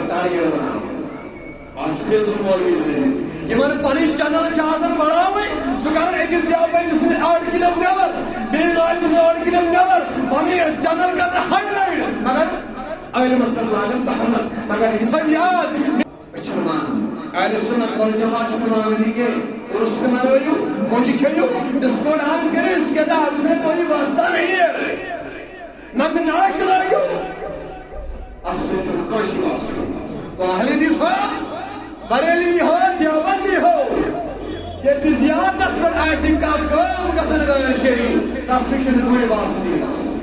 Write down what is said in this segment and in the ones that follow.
target بنانا آج face بک مولوی یمن پنن چینل چھ بناویں سہ کر أکس دیوبند سے 8 کلو نیبر بیس عالم سے 8 کلو نیبر پنن چینل کر ہائی لائٹ مگر علمس پہ لاگن تحمل مگر یہ تھا یاد اچھا مان اہل سنت والجماعت مناوی کے عرس منویو مجھے کھیلو اس کو ڈانس کرے اس کے داس سے کوئی واسطہ نہیں ہے نہ بنا کلائیو اب سے جو کوشی واسطہ تو اہل حدیث ہو بریلوی ہو دیوبندی ہو یہ زیادہ دس پر ایسی کام کام گسن گئے شریف تب فکر کوئی واسطہ نہیں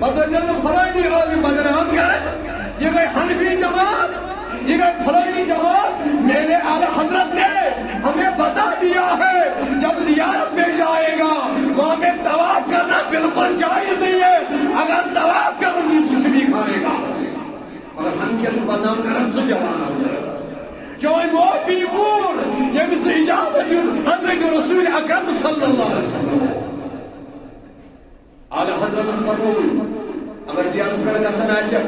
بدر جن فلانی عالم بدنام کر یہ گئی حنفی جماعت یہ گئی فلانی جماعت میرے اعلی حضرت نے ہمیں بتا دیا ہے جب زیارت پہ جائے گا وہاں میں طواف کرنا بالکل جائز نہیں ہے اگر طواف کروں گی سوچ بھی کھائے گا مگر ہم کیا تو بدنام کرن سے جوان ہو جائے جوئی مو بیگور یہ مس اجازت حضرت رسول اکرم صلی اللہ علیہ وسلم اعلی حضرت فرمود اگر زیارت پر گژھن آسہِ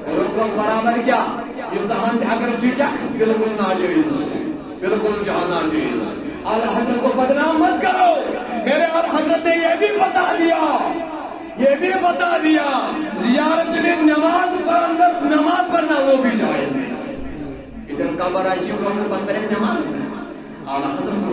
رُکوس برابر کیا امتحان اگر جیتا بالکل ناجائز بالکل جہاں ناجائز اعلی حضرت کو بدنام مت کرو میرے اعلی حضرت نے یہ بھی بتا دیا زیارت میں نماز پڑھنا وہ بھی جائز ہے ادھر قبر آئی سی نماز اعلی حضرت کو